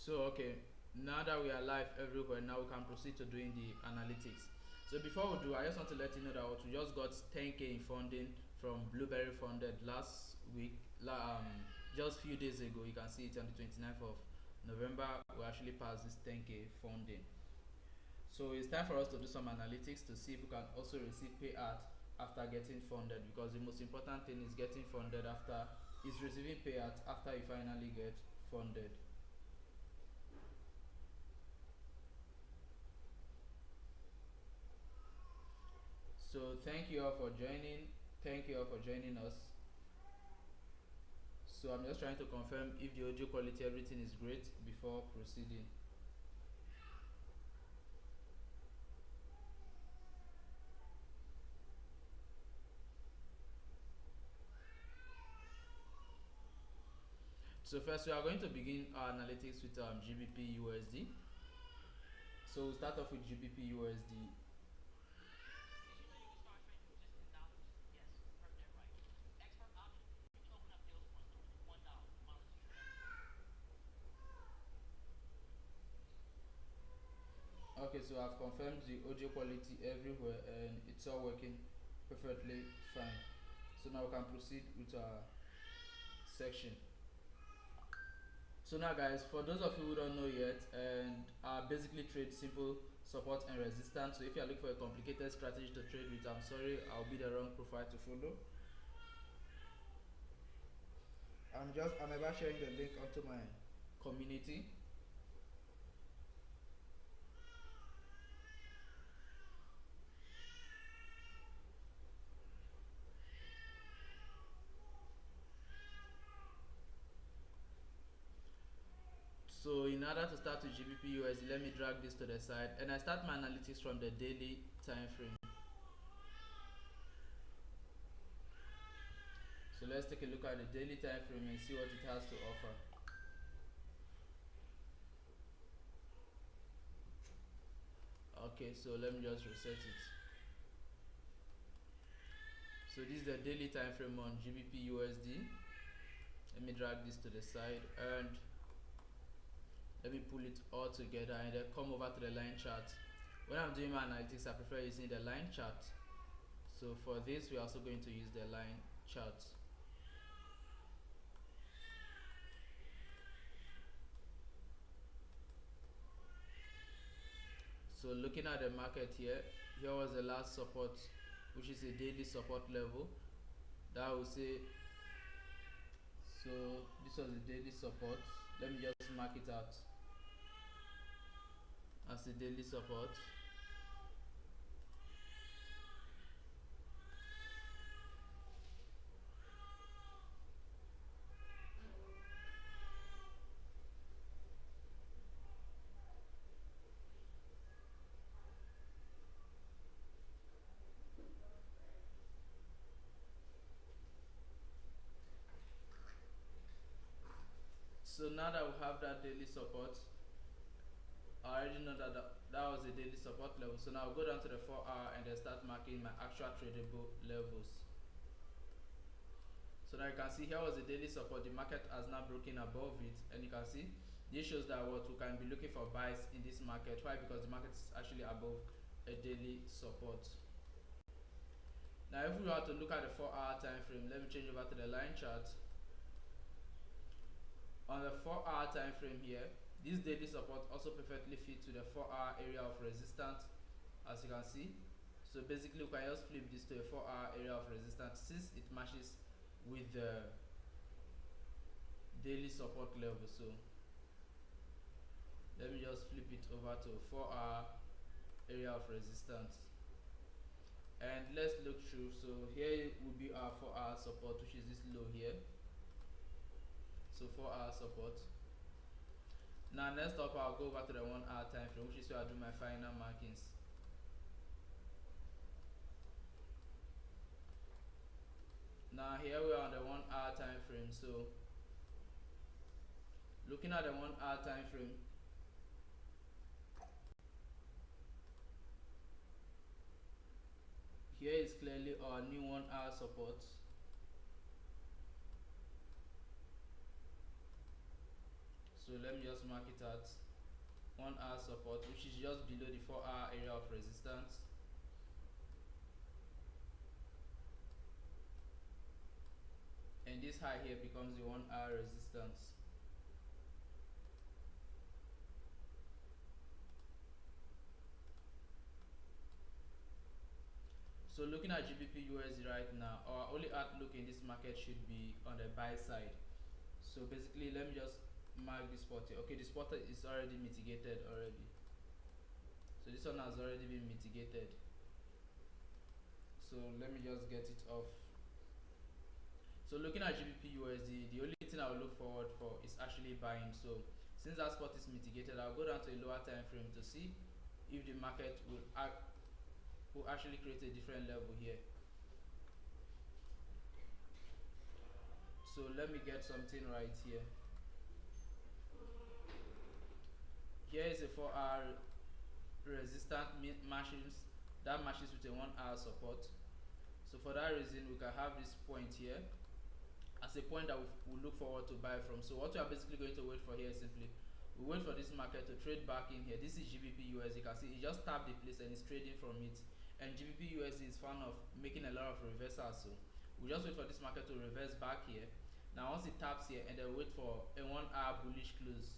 So okay, now that we are live everywhere, now we can proceed to doing the analytics. So before we do, I just want to let you know that we just got 10k in funding from Blueberry Funded last week, just few days ago. You can see it on the 29th of November. We actually passed this 10k funding. So it's time for us to do some analytics to see if we can also receive payout after getting funded, because the most important thing is getting funded after is receiving payout after you finally get funded. So thank you all for joining. Thank you all for joining us. So I'm just trying to confirm if the audio quality, everything is great before proceeding. So first we are going to begin our analytics with GBP USD. So we'll start off with GBP USD. Okay, so I've confirmed the audio quality everywhere and it's all working perfectly fine. So now we can proceed with our section. So now guys, for those of you who don't know yet, and I basically trade simple support and resistance. So if you are looking for a complicated strategy to trade with, I'm sorry, I'll be the wrong profile to follow. I'm about sharing the link onto my community. So in order to start with GBP USD, let me drag this to the side and I start my analytics from the daily time frame. So let's take a look at the daily time frame and see what it has to offer. Okay, so let me just reset it. So this is the daily time frame on GBP USD. Let me drag this to the side and let me pull it all together and then come over to the line chart. When I'm doing my analytics, I prefer using the line chart. So for this, we're also going to use the line chart. So looking at the market here was the last support, which is a daily support level. That will say, so this was the daily support. Let me just mark it out as a daily support. So now that we have that daily support, I already know that was a daily support level. So now I'll go down to the 4-hour and then start marking my actual tradable levels. So now you can see here was the daily support. The market has now broken above it, and you can see this shows that what we can be looking for buys in this market. Why? Because the market is actually above a daily support. Now if we were to look at the 4-hour time frame, let me change over to the line chart. On the 4-hour time frame here, this daily support also perfectly fits to the 4-hour area of resistance, as you can see. So basically we can just flip this to a 4-hour area of resistance since it matches with the daily support level. So let me just flip it over to a 4-hour area of resistance and let's look through. So here will be our 4-hour support, which is this low here. So 4-hour support. Now next up, I'll go over to the 1-hour time frame, which is where I do my final markings. Now here we are on the 1-hour time frame. So looking at the 1-hour time frame, here is clearly our new 1-hour support. So let me just mark it at 1 hour support, which is just below the 4-hour area of resistance. And this high here becomes the 1 hour resistance. So looking at GBP USD right now, our only outlook in this market should be on the buy side. So basically, let me just mark this spot here. Okay, the spot is already mitigated already. So this one has already been mitigated. So let me just get it off. So looking at GBP USD, the only thing I will look forward for is actually buying. So since that spot is mitigated, I'll go down to a lower time frame to see if the market will actually create a different level here. So let me get something right here. Here is a 4-hour resistance matches that matches with a 1-hour support. So for that reason, we can have this point here as a point that we look forward to buy from. So what we are basically going to wait for here is simply we wait for this market to trade back in here. This is GBP USD. You can see it just tapped the place and it's trading from it. And GBP USD is fond of making a lot of reversals. So we just wait for this market to reverse back here. Now once it taps here, and then wait for a 1-hour bullish close.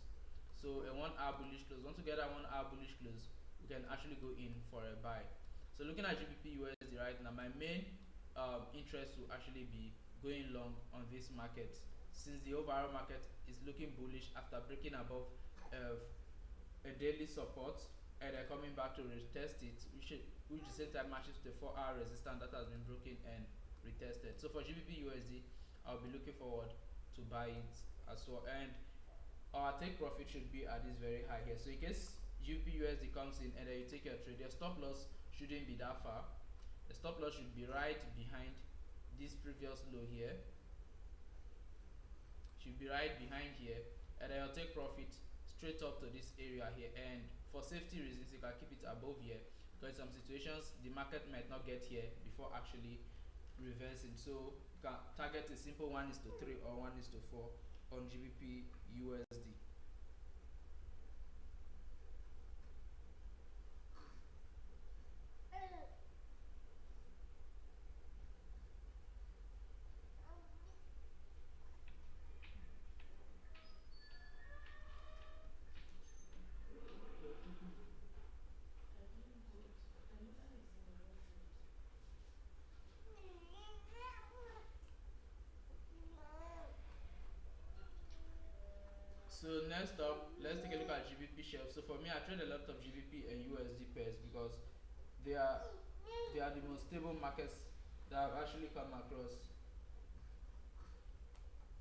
So a 1-hour bullish close. Once we get that 1-hour bullish close, we can actually go in for a buy. So looking at GBP USD right now, my main interest will actually be going long on this market, since the overall market is looking bullish after breaking above a daily support and then coming back to retest it, which the same time matches the 4-hour resistance that has been broken and retested. So for GBP USD, I'll be looking forward to buy it as well, and our take profit should be at this very high here. So in case GBP USD comes in and then you take your trade, your stop loss shouldn't be that far. The stop loss should be right behind this previous low here, should be right behind here, and then I'll take profit straight up to this area here. And for safety reasons, you can keep it above here, because in some situations the market might not get here before actually reversing. So you can target a simple 1:3 or 1:4 on GBP USD. So next up, let's take a look at GBP shelf. So for me, I trade a lot of GBP and USD pairs because they are the most stable markets that I've actually come across.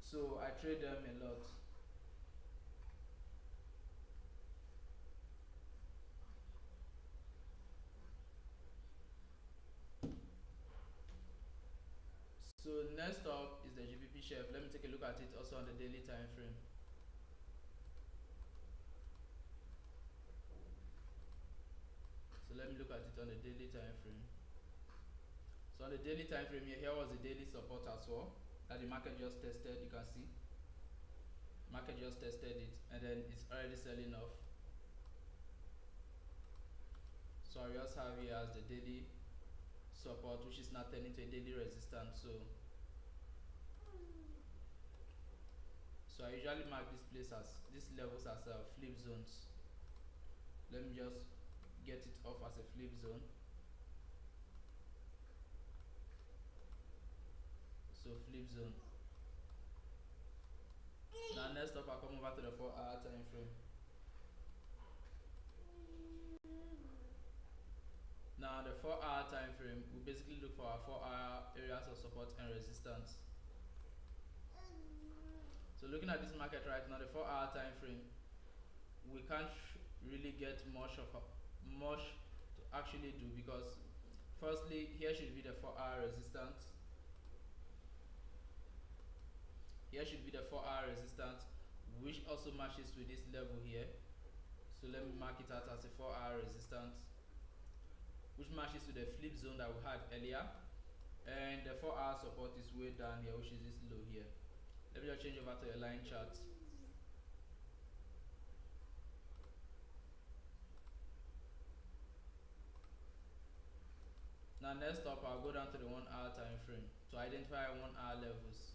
So I trade them a lot. So next up is the GBP shelf. Let me take a look at it also on the daily time frame. So let me look at it on the daily time frame. So on the daily time frame here was the daily support as well that the market just tested. You can see market just tested it and then it's already selling off. So I just have here as the daily support, which is now turning to a daily resistance. So I usually mark this place as these levels as flip zones. Let me just get it off as a flip zone. So flip zone. Now next up, I'll come over to the 4-hour time frame. Now the 4-hour time frame, we basically look for our 4-hour areas of support and resistance. So looking at this market right now, the 4-hour time frame, we can't really get much to actually do, because firstly here should be the 4-hour resistance. Here should be the 4-hour resistance, which also matches with this level here. So let me mark it out as a 4-hour resistance, which matches to the flip zone that we had earlier. And the 4-hour support is way down here, which is this low here. Let me just change over to a line chart. Now next up, I'll go down to the 1 hour time frame to identify 1 hour levels.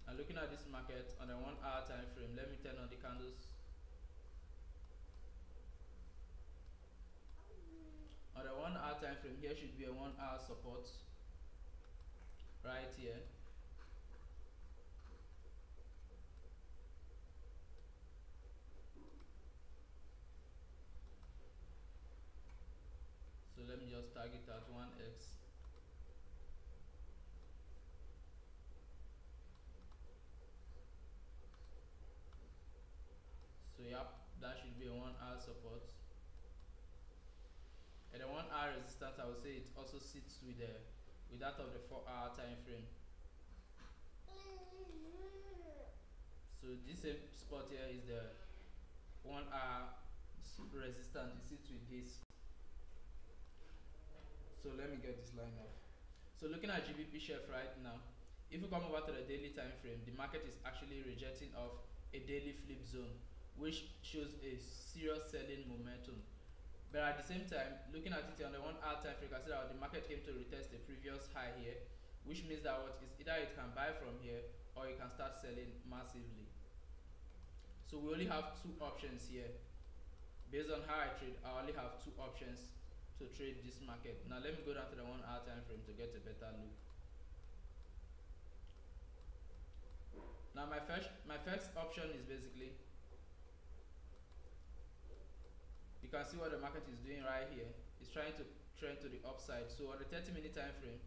And looking at this market on the 1 hour time frame, let me turn on the candles. On the 1 hour time frame, here should be a 1 hour support right here. So let me just tag it at 1x. So yep, that should be a 1 hour support. And the 1 hour resistance, I would say it also sits with that of the 4 hour time frame. So this same spot here is the 1 hour resistance. It sits with this. So let me get this line off. So looking at GBP chef right now, if you come over to the daily time frame, the market is actually rejecting off a daily flip zone, which shows a serious selling momentum. But at the same time, looking at it on the 1 hour time frame, you can see that the market came to retest the previous high here, which means that what is either it can buy from here or it can start selling massively. So we only have 2 options here. Based on how I trade, I only have 2 options to trade this market. Now let me go down to the 1 hour time frame to get a better look. Now my first option is basically, you can see what the market is doing right here. It's trying to trend to the upside. So on the 30-minute time frame,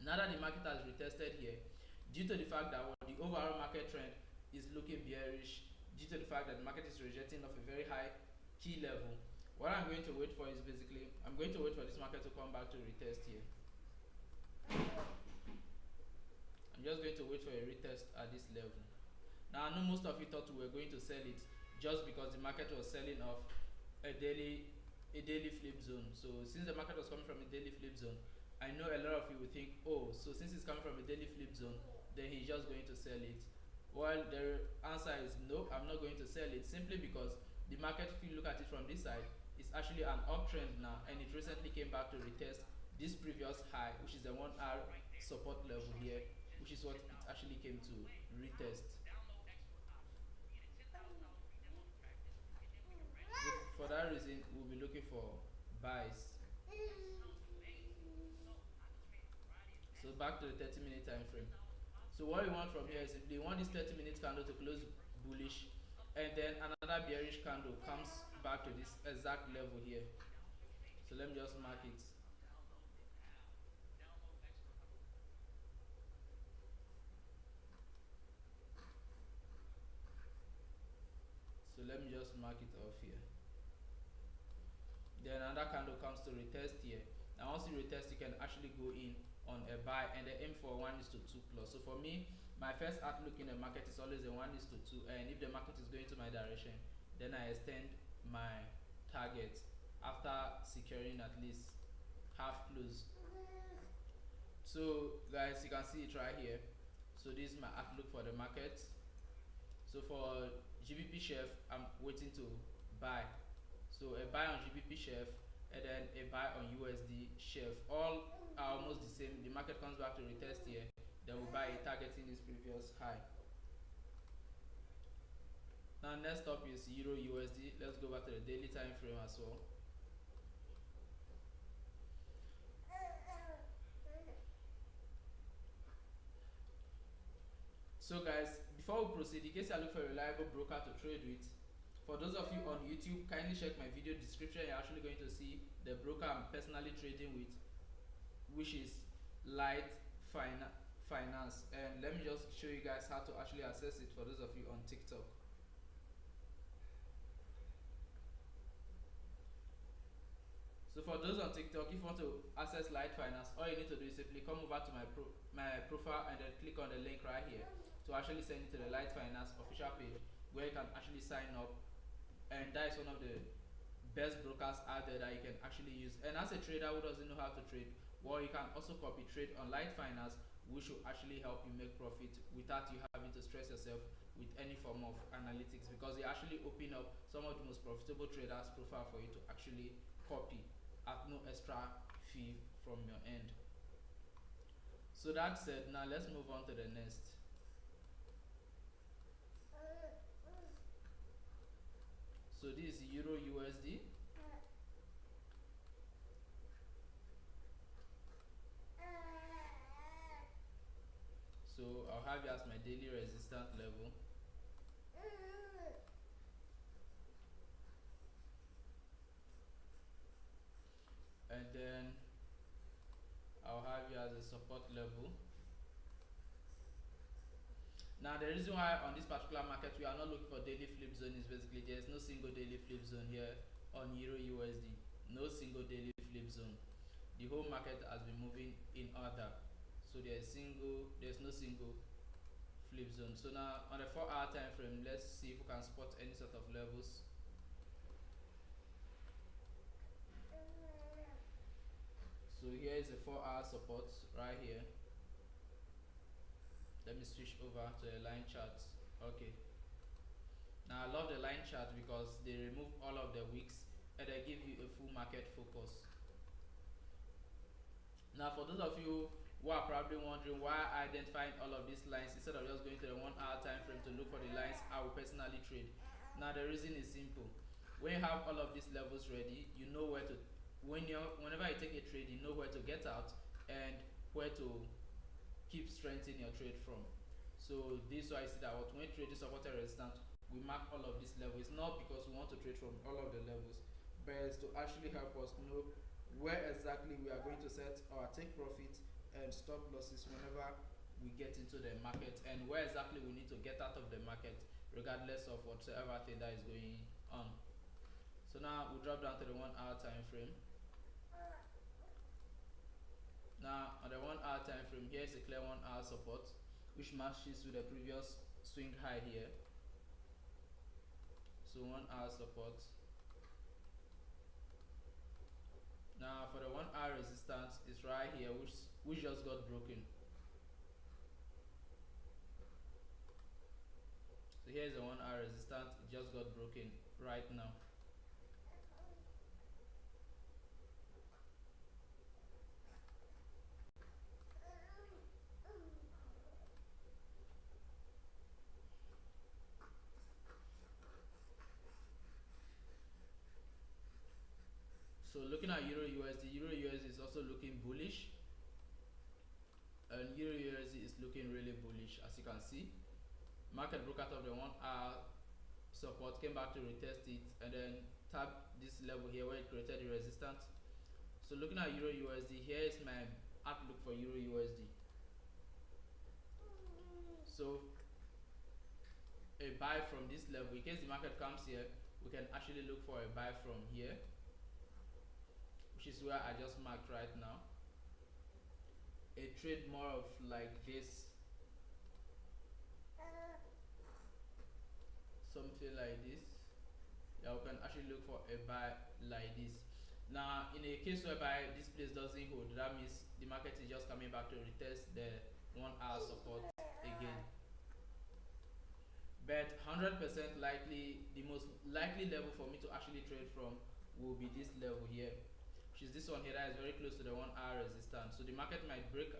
now that the market has retested here, due to the fact that the overall market trend is looking bearish, due to the fact that the market is rejecting off a very high key level, what I'm going to wait for is basically, I'm going to wait for this market to come back to retest here. I'm just going to wait for a retest at this level. Now I know most of you thought we were going to sell it just because the market was selling off a daily flip zone. So since the market was coming from a daily flip zone, I know a lot of you will think, oh, so since it's coming from a daily flip zone, then he's just going to sell it. Well, the answer is no, I'm not going to sell it, simply because the market, if you look at it from this side, is actually an uptrend now, and it recently came back to retest this previous high, which is the 1 hour support level here, which is what it actually came to retest. For that reason, we'll be looking for buys. So back to the 30-minute time frame. So what we want from here is simply, we want this 30-minute candle to close bullish, and then another bearish candle comes back to this exact level here. So let me just mark it. So let me just mark it off here. Then another candle comes to retest here. Now once you retest, you can actually go in on a buy, and the aim for 1:2 plus. So for me, my first outlook in the market is always a 1:2, and if the market is going to my direction, then I extend my target after securing at least half close. So guys, you can see it right here. So this is my outlook for the market. So for GBP chef, I'm waiting to buy. So a buy on GBP chef, and then a buy on USD chef. All are almost the same. The market comes back to retest here, then we'll buy it targeting this previous high. Now next up is Euro USD. Let's go back to the daily time frame as well. So guys, before we proceed, in case you are looking for a reliable broker to trade with, for those of you on YouTube, kindly check my video description. You're actually going to see the broker I'm personally trading with, which is Light Finance. And let me just show you guys how to actually access it for those of you on TikTok. So for those on TikTok, if you want to access Light Finance, all you need to do is simply come over to my profile and then click on the link right here to actually send you to the Light Finance official page, where you can actually sign up, and that is one of the best brokers out there that you can actually use. And as a trader who doesn't know how to trade, well, you can also copy trade on Light Finance, which will actually help you make profit without you having to stress yourself with any form of analytics, because they actually open up some of the most profitable traders profile for you to actually copy at no extra fee from your end. So that said, now let's move on to the next. So this is Euro USD. So I'll have it as my daily resistance level. And then I'll have it as a support level. Now the reason why on this particular market we are not looking for daily flip zone is basically there's no single daily flip zone here on Euro USD. No single daily flip zone. The whole market has been moving in order. So there's no single flip zone. So now on the 4-hour time frame, let's see if we can spot any sort of levels. So here is a 4-hour support right here. Let me switch over to a line chart. Okay. Now I love the line chart because they remove all of the wicks and they give you a full market focus. Now for those of you who are probably wondering why identifying all of these lines instead of just going to the 1-hour time frame to look for the lines I will personally trade. Now the reason is simple. When you have all of these levels ready, you know where to whenever you take a trade, you know where to get out and where to keep strengthening your trade from. So this is why I see that when we trade this support and resistance, we mark all of these levels, not because we want to trade from all of the levels, but it's to actually help us know where exactly we are going to set our take profit and stop losses whenever we get into the market, and where exactly we need to get out of the market regardless of whatever thing that is going on. So now we drop down to the 1-hour time frame. Now on the 1-hour time frame, here is a clear 1-hour support which matches with the previous swing high here. So 1-hour support. Now for the 1-hour resistance is right here, which just got broken. So here is the 1-hour resistance, it just got broken right now. So looking at Euro USD is also looking bullish, and Euro USD is looking really bullish. As you can see, market broke out of the 1-hour support, came back to retest it, and then tapped this level here where it created the resistance. So looking at Euro USD, here is my outlook for Euro USD. So a buy from this level, in case the market comes here, we can actually look for a buy from here, which is where I just marked right now. A trade more of like this, something like this. Yeah, we can actually look for a buy like this. Now in a case whereby this place doesn't hold, that means the market is just coming back to retest the 1-hour support again. But 100% likely, the most likely level for me to actually trade from will be this level here, which is this one here that is very close to the 1-hour resistance. So the market might break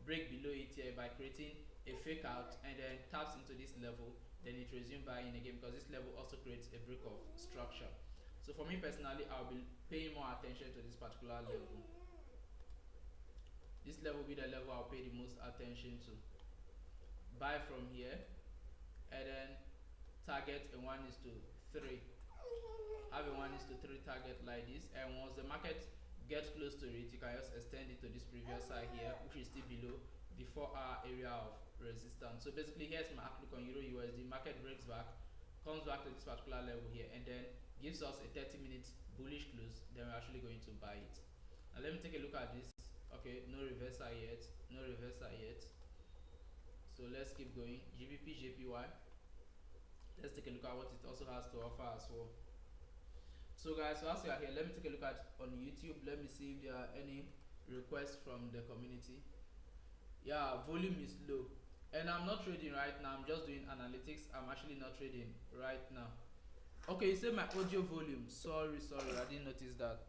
below it here by creating a fake out and then taps into this level, then it resumes buying again because this level also creates a break of structure. So for me personally, I'll be paying more attention to this particular level. This level will be the level I'll pay the most attention to. Buy from here and then target a 1:3. Have a 1:3 target like this, and once the market gets close to it, you can just extend it to this previous side here, which is still below the 4-hour area of resistance. So basically here's my outlook on Euro USD. Market breaks back, comes back to this particular level here, and then gives us a 30-minute bullish close, then we're actually going to buy it. Now let me take a look at this. Okay, no reversal yet, no reversal yet. So let's keep going. GBP JPY, let's take a look at what it also has to offer as well. So guys, so as you are here, let me take a look at on YouTube. Let me see if there are any requests from the community. Yeah, volume is low, and I'm not trading right now. I'm just doing analytics. I'm actually not trading right now. Okay, you say my audio volume. Sorry, I didn't notice that.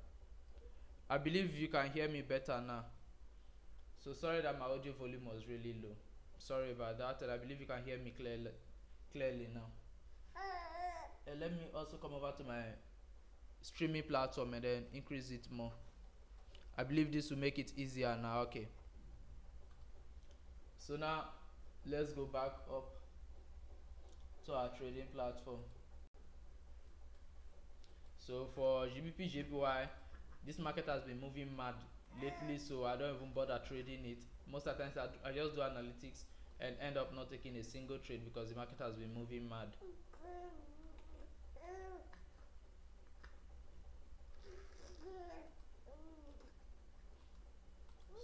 I believe you can hear me better now. So sorry that my audio volume was really low. Sorry about that, and I believe you can hear me clearly now. And let me also come over to my streaming platform and then increase it more. I believe this will make it easier now. Okay. So now let's go back up to our trading platform. So for GBP JPY, this market has been moving mad lately, so I don't even bother trading it. Most of the times I just do analytics and end up not taking a single trade because the market has been moving mad.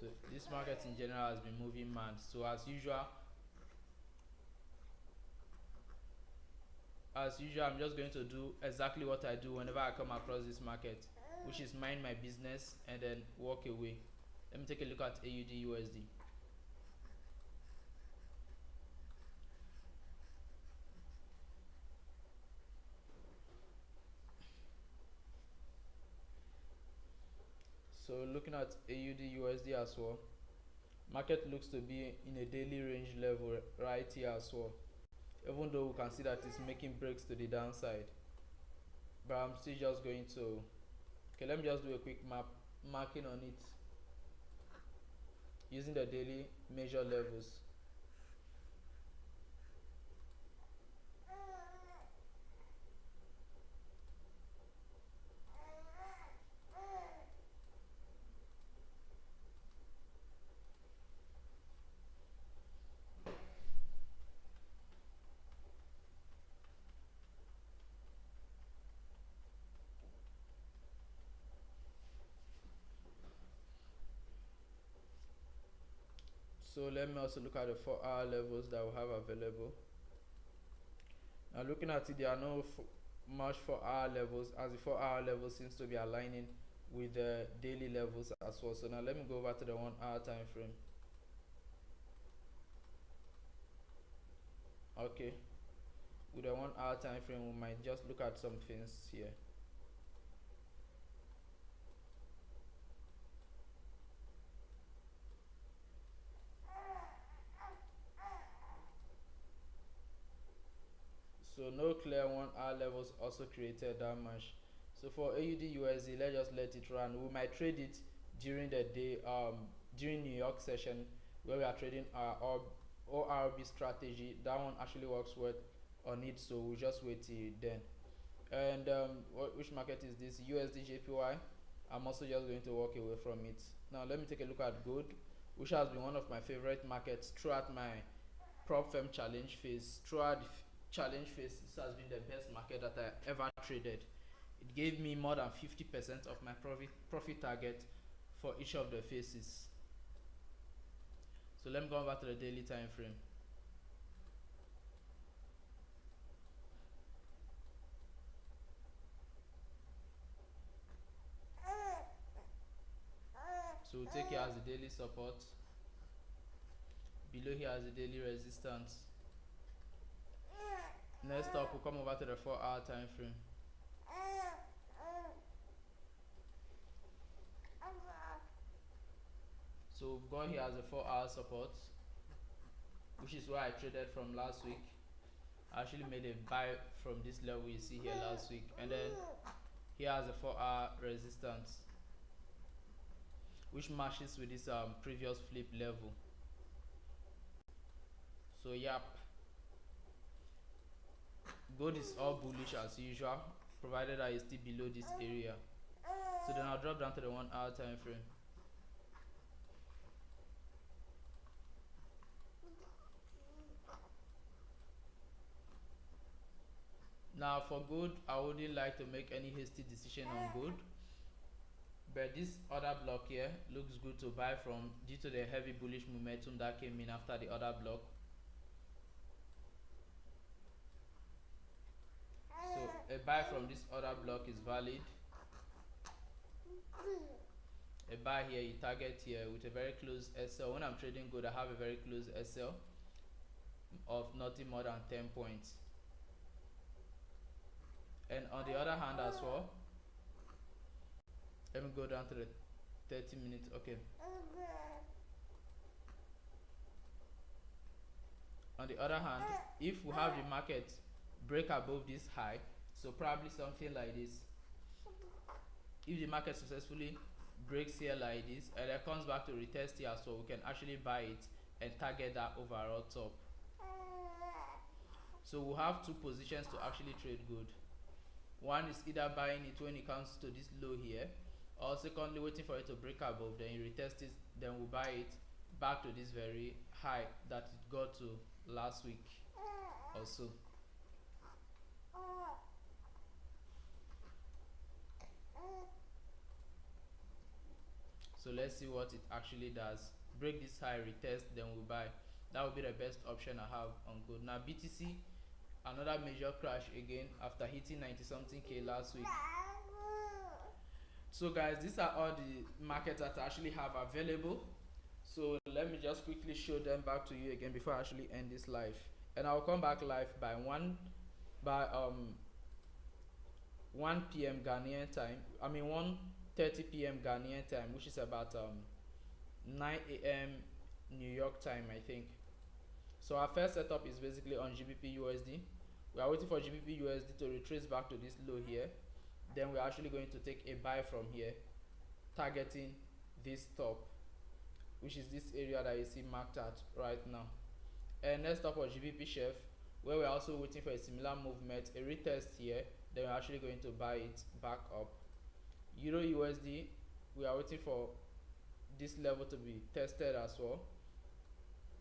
So this market in general has been moving mad. So as usual, I'm just going to do exactly what I do whenever I come across this market, which is mind my business and then walk away. Let me take a look at AUD USD. So looking at AUD USD as well, market looks to be in a daily range level right here as well, even though we can see that it's making breaks to the downside, but I'm still just going to, okay, let me just do a quick marking on it using the daily measure levels. So let me also look at the 4-hour levels that we have available. Now looking at it, there are no much 4-hour levels, as the 4-hour level seems to be aligning with the daily levels as well. So now let me go over to the 1-hour time frame. Okay, with the 1-hour time frame, we might just look at some things here. So no clear 1-hour levels also created that much. So for AUD USD, let's just let it run. We might trade it during the day, during New York session, where we are trading our ORB strategy. That one actually works well on it, so we'll just wait till then. And which market is this? USD JPY. I'm also just going to walk away from it. Now let me take a look at gold, which has been one of my favorite markets throughout my Propfirm challenge phase. Throughout the challenge phase, this has been the best market that I ever traded. It gave me more than 50% of my profit target for each of the phases. So let me go back to the daily time frame. So we'll take here as the daily support. Below here as the daily resistance. Next up, we'll come over to the 4-hour time frame. So we've got here as a 4-hour support, which is where I traded from last week. I actually made a buy from this level you see here last week, and then here as a 4-hour resistance, which matches with this previous flip level. So yep, gold is all bullish as usual, provided I is still below this area. So then I'll drop down to the 1-hour time frame. Now for gold, I wouldn't like to make any hasty decision on gold, but this other block here looks good to buy from due to the heavy bullish momentum that came in after the other block. So a buy from this other block is valid. A buy here, you target here with a very close SL. When I'm trading gold, I have a very close SL of nothing more than 10 points. And on the other hand as well, let me go down to the 30 minutes. Okay. On the other hand, if we have the market break above this high, so probably something like this, if the market successfully breaks here like this and then comes back to retest here, so we can actually buy it and target that overall top. So we'll have two positions to actually trade good. One is either buying it when it comes to this low here, or secondly waiting for it to break above, then you retest it, then we'll buy it back to this very high that it got to last week or so. So let's see what it actually does. Break this high, retest, then we'll buy. That would be the best option I have on gold. Now BTC, another major crash again after hitting 90 something K last week. So guys, these are all the markets that I actually have available. So let me just quickly show them back to you again before I actually end this live. And I'll come back live by 1 p.m. Ghanaian time. I mean 1:30 p.m. Ghanaian time, which is about 9 a.m. New York time, I think. So our first setup is basically on GBP USD. We are waiting for GBP USD to retrace back to this low here. Then we're actually going to take a buy from here, targeting this top, which is this area that you see marked out right now. And next up was GBP chef, where we're also waiting for a similar movement, a retest here, then we're actually going to buy it back up. Euro USD, we are waiting for this level to be tested as well,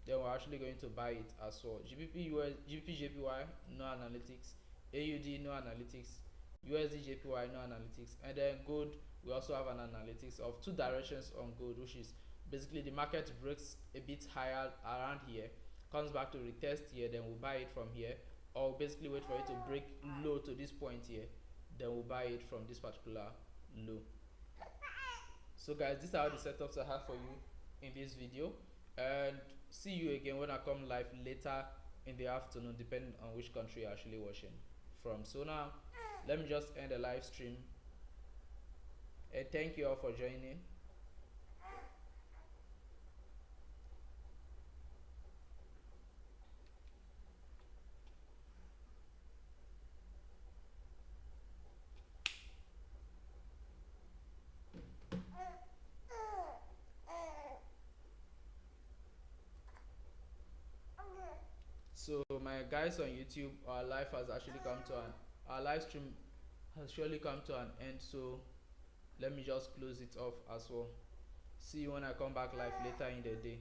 then we're actually going to buy it as well. GBP JPY, no analytics. AUD, no analytics. USD JPY, no analytics. And then gold, we also have an analytics of two directions on gold, which is basically the market breaks a bit higher around here, comes back to retest here, then we'll buy it from here, or basically wait for it to break low to this point here, then we'll buy it from this particular low. So guys, these are all the setups I have for you in this video, and see you again when I come live later in the afternoon, depending on which country you're actually watching from. So now let me just end the live stream, and thank you all for joining. So my guys on YouTube, our live has actually come to our live stream has surely come to an end, so let me just close it off as well. See you when I come back live later in the day.